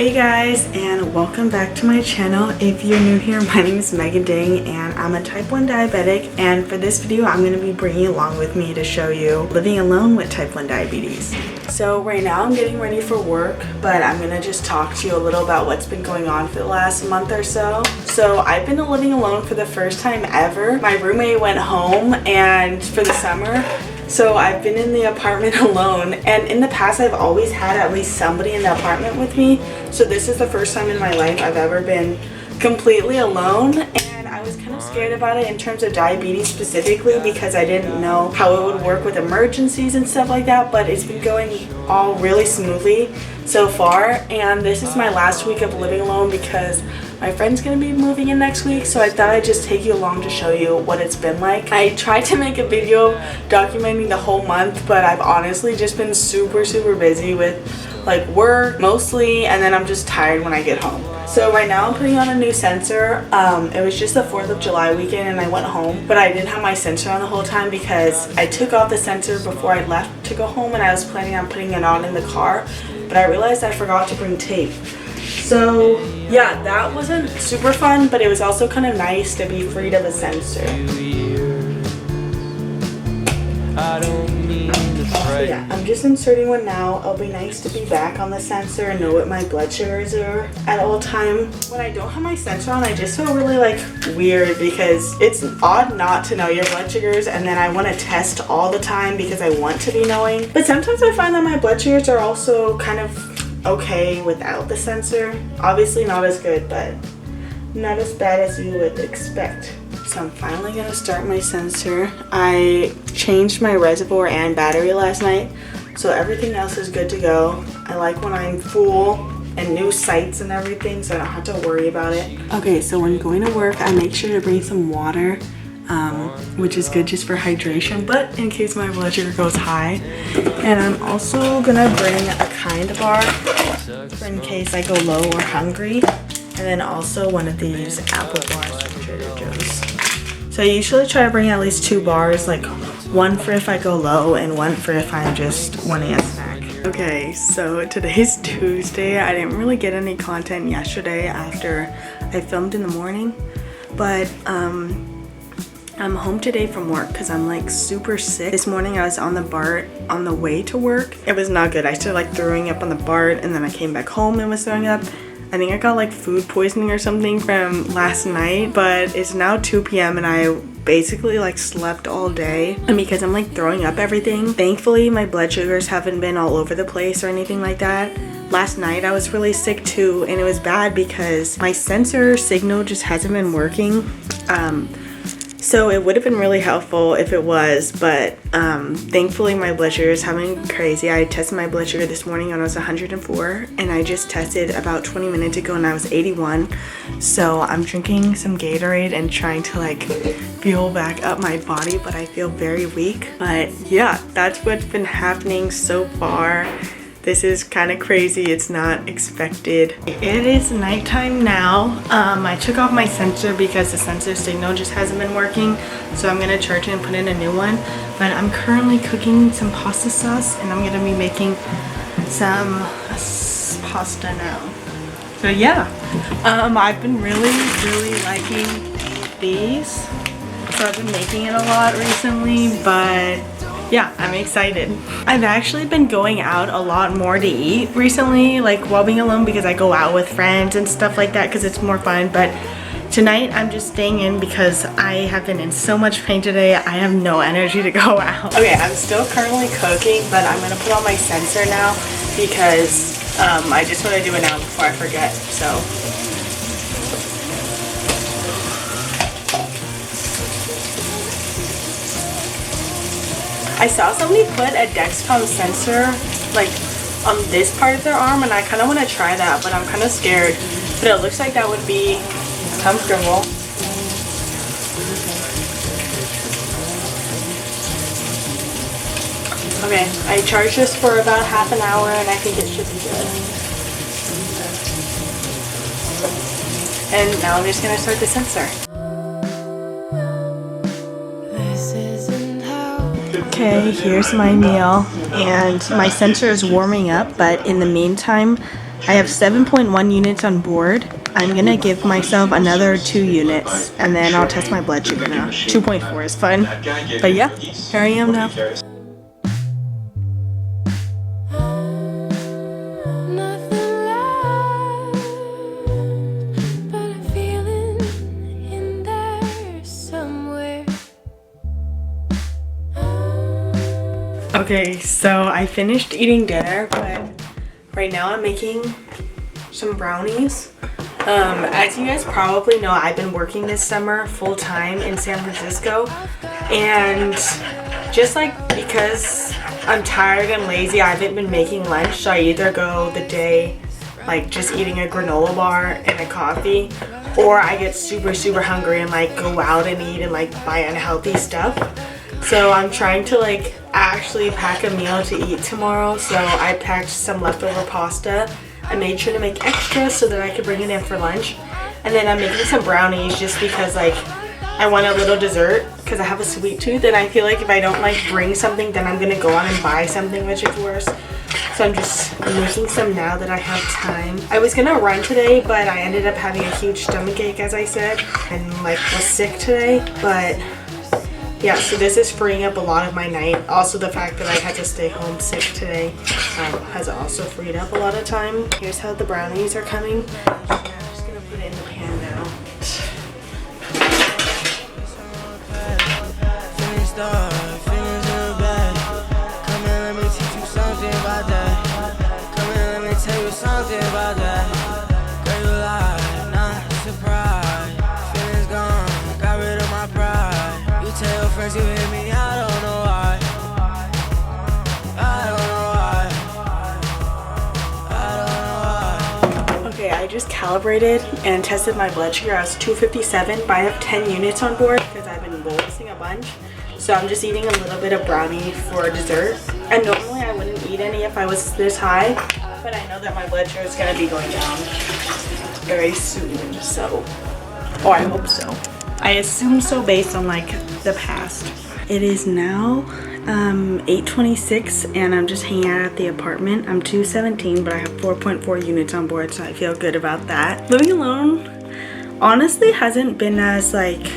Hey guys, and welcome back to my channel. If you're new here, my name is Megan Ding and I'm a type 1 diabetic, and for this video I'm going to be bringing you along with me to show you living alone with type 1 diabetes. So right now I'm getting ready for work, but I'm going to just talk to you a little about what's been going on for the last month or so. So I've been living alone for the first time ever. My roommate went home and for the summer, so I've been in the apartment alone, and in the past I've always had at least somebody in the apartment with me. So this is the first time in my life I've ever been completely alone, and I was kind of scared about it in terms of diabetes specifically because I didn't know how it would work with emergencies and stuff like that, but it's been going all really smoothly so far. And this is my last week of living alone because my friend's gonna be moving in next week, so I thought I'd just take you along to show you what it's been like. I tried to make a video documenting the whole month, but I've honestly just been super busy with like work mostly, and then I'm just tired when I get home. So right now I'm putting on a new sensor. It was just the 4th of July weekend and I went home, but I didn't have my sensor on the whole time because I took off the sensor before I left to go home, and I was planning on putting it on in the car, but I realized I forgot to bring tape. So yeah, that wasn't super fun, but it was also kind of nice to be freed of a sensor. So yeah, I'm just inserting one now. It'll be nice to be back on the sensor and know what my blood sugars are at all time. When I don't have my sensor on, I just feel really like weird because it's odd not to know your blood sugars, and then I want to test all the time because I want to be knowing. But sometimes I find that my blood sugars are also kind of okay without the sensor. Obviously not as good, but not as bad as you would expect. So I'm finally gonna start my sensor. I changed my reservoir and battery last night, so everything else is good to go. I like when I'm full and new sights and everything, so I don't have to worry about it. Okay, so when going to work, I make sure to bring some water, which is good just for hydration, but in case my blood sugar goes high. And I'm also gonna bring a kind bar for in case I go low or hungry, and then also one of these apple bars from Trader Joe's. So I usually try to bring at least 2 bars, like one for if I go low and one for if I'm just wanting a snack. Okay, so today's Tuesday. I didn't really get any content yesterday after I filmed in the morning, but I'm home today from work because I'm like super sick. This morning I was on the BART on the way to work. It was not good. I started like throwing up on the BART, and then I came back home and was throwing up. I think I got like food poisoning or something from last night, but it's now 2 p.m. and I basically like slept all day, and because I'm like throwing up everything, thankfully my blood sugars haven't been all over the place or anything like that. Last night I was really sick too, and it was bad because my sensor signal just hasn't been working. So it would have been really helpful if it was, but thankfully my blood sugars haven't been crazy. I tested my blood sugar this morning and I was 104, and I just tested about 20 minutes ago and I was 81. So I'm drinking some Gatorade and trying to like fuel back up my body, but I feel very weak. But yeah, that's what's been happening so far. This is kind of crazy. It's not expected. It is nighttime now. I took off my sensor because the sensor signal just hasn't been working, so I'm gonna charge it and put in a new one. But I'm currently cooking some pasta sauce, and I'm gonna be making some pasta now. So yeah, I've been really liking these, so I've been making it a lot recently, but yeah, I'm excited. I've actually been going out a lot more to eat recently, like while being alone, because I go out with friends and stuff like that because it's more fun. But tonight I'm just staying in because I have been in so much pain today. I have no energy to go out. Okay, I'm still currently cooking, but I'm gonna put on my sensor now because I just want to do it now before I forget. So I saw somebody put a Dexcom sensor like on this part of their arm, and I kind of want to try that, but I'm kind of scared. But it looks like that would be comfortable. Okay, I charged this for about half an hour and I think it should be good. And now I'm just going to start the sensor. Okay, here's my meal, and my sensor is warming up, but in the meantime I have 7.1 units on board. I'm gonna give myself another 2 units and then I'll test my blood sugar now. 2.4 is fine. But yeah, here I am now. Okay, so I finished eating dinner, but right now I'm making some brownies. As you guys probably know, I've been working this summer full time in San Francisco, and just like because I'm tired and lazy, I haven't been making lunch, so I either go the day like just eating a granola bar and a coffee, or I get super hungry and like go out and eat and like buy unhealthy stuff. So I'm trying to like actually pack a meal to eat tomorrow. So I packed some leftover pasta. I made sure to make extra so that I could bring it in for lunch. And then I'm making some brownies just because like I want a little dessert because I have a sweet tooth, and I feel like if I don't like bring something, then I'm gonna go out and buy something, which is worse. So I'm just making some now that I have time. I was gonna run today, but I ended up having a huge stomach ache, as I said, and like was sick today. But yeah, so this is freeing up a lot of my night. Also, the fact that I had to stay home sick today has also freed up a lot of time. Here's how the brownies are coming. I'm just gonna put it in the pan now. You hit me, I don't know why. Okay, I just calibrated and tested my blood sugar. I was 257, but I have 10 units on board because I've been bolusing a bunch. So I'm just eating a little bit of brownie for dessert. And normally I wouldn't eat any if I was this high, but I know that my blood sugar is going to be going down very soon, so, or I hope so. I assume so based on like the past. It is now 8:26 and I'm just hanging out at the apartment. I'm 217, but I have 4.4 units on board, so I feel good about that. Living alone honestly hasn't been as like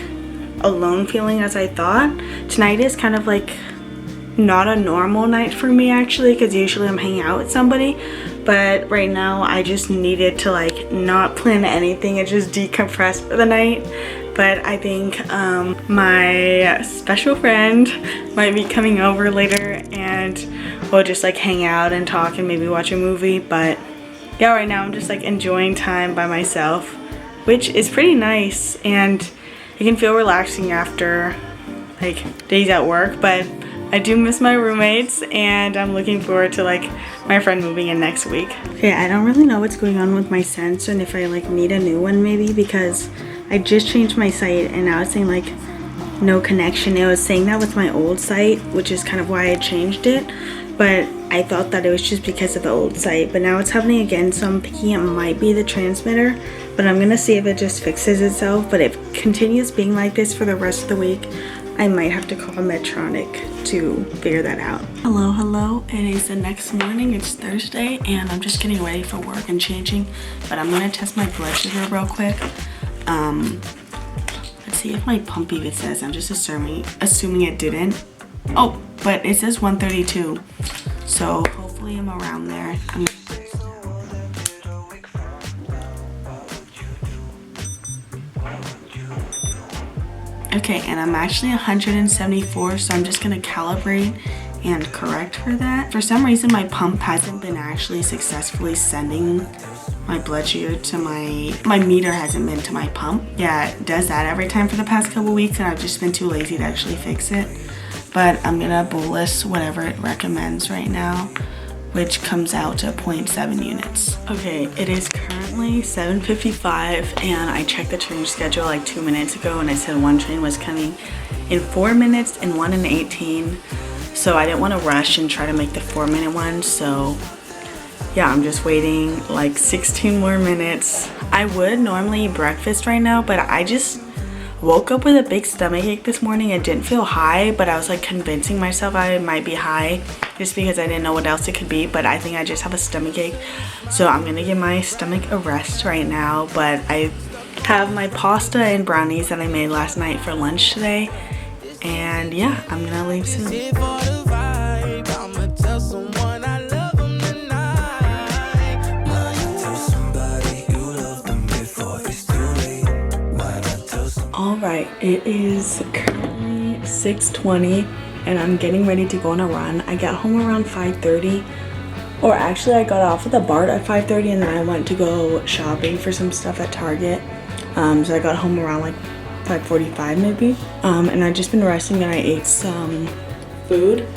alone feeling as I thought. Tonight is kind of like not a normal night for me actually, because usually I'm hanging out with somebody, but right now I just needed to like not plan anything and just decompress for the night. But I think my special friend might be coming over later and we'll just like hang out and talk and maybe watch a movie. But yeah, right now I'm just like enjoying time by myself, which is pretty nice, and it can feel relaxing after like days at work. But I do miss my roommates and I'm looking forward to like my friend moving in next week. Okay, I don't really know what's going on with my sensor and if I like need a new one maybe, because I just changed my site and now it's saying like no connection. It was saying that with my old site, which is kind of why I changed it, but I thought that it was just because of the old site, but now it's happening again, so I'm thinking it might be the transmitter, but I'm gonna see if it just fixes itself. But if it continues being like this for the rest of the week, I might have to call Medtronic to figure that out. Hello, it is the next morning. It's Thursday and I'm just getting ready for work and changing, but I'm gonna test my blood sugar real quick. Let's see if my pump even says. I'm just assuming it didn't. Oh, but it says 132, so hopefully I'm around there. Okay, and I'm actually 174, so I'm just gonna calibrate and correct for that. For some reason my pump hasn't been actually successfully sending my blood sugar to my meter hasn't been to my pump. Yeah, it does that every time for the past couple weeks, and I've just been too lazy to actually fix it. But I'm gonna bolus whatever it recommends right now, which comes out to 0.7 units. Okay, it is currently 7:55 and I checked the train schedule like 2 minutes ago and I said one train was coming in 4 minutes and one in 18. So I didn't want to rush and try to make the 4-minute one, so yeah, I'm just waiting like 16 more minutes. I would normally eat breakfast right now, but I just woke up with a big stomach ache this morning. It didn't feel high, but I was like convincing myself I might be high just because I didn't know what else it could be, but I think I just have a stomach ache. So I'm gonna give my stomach a rest right now, but I have my pasta and brownies that I made last night for lunch today. And yeah, I'm gonna leave soon. Alright, it is currently 6:20 and I'm getting ready to go on a run. I got home around 5:30, or actually I got off at the BART at 5:30 and then I went to go shopping for some stuff at Target. So I got home around like 5:45 maybe. And I've just been resting and I ate some food.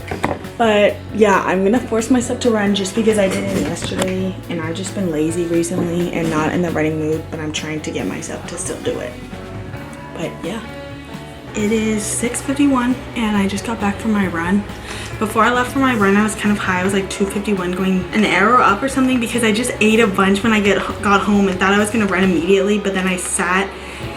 But yeah, I'm gonna force myself to run just because I did it yesterday and I've just been lazy recently and not in the running mood, but I'm trying to get myself to still do it. But yeah, it is 6:51 and I just got back from my run. Before I left for my run, I was kind of high. I was like 251 going an arrow up or something because I just ate a bunch when I got home and thought I was gonna run immediately, but then I sat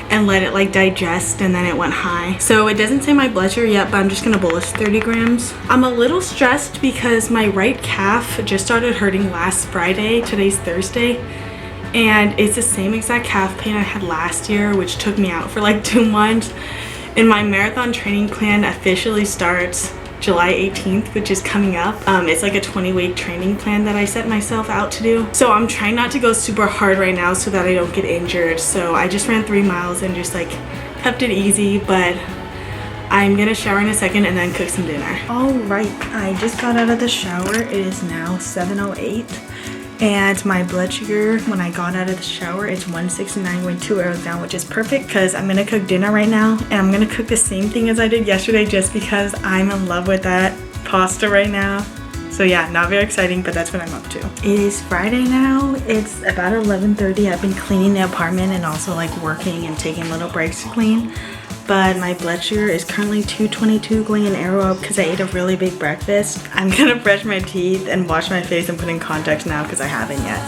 and let it like digest and then it went high. So it doesn't say my blood sugar yet, but I'm just gonna bolus 30 grams. I'm a little stressed because my right calf just started hurting last Friday. Today's Thursday. And it's the same exact calf pain I had last year, which took me out for like 2 months. And my marathon training plan officially starts July 18th, which is coming up. It's like a 20-week training plan that I set myself out to do. So I'm trying not to go super hard right now so that I don't get injured. So I just ran 3 miles and just like kept it easy, but I'm gonna shower in a second and then cook some dinner. All right, I just got out of the shower. It is now 7:08. And my blood sugar when I got out of the shower is 169.2 arrows down, which is perfect because I'm gonna cook dinner right now and I'm gonna cook the same thing as I did yesterday just because I'm in love with that pasta right now. So yeah, not very exciting, but that's what I'm up to. It is Friday now. It's about 11:30. I've been cleaning the apartment and also like working and taking little breaks to clean. But my blood sugar is currently 222 going an arrow up because I ate a really big breakfast. I'm gonna brush my teeth and wash my face and put in contacts now because I haven't yet.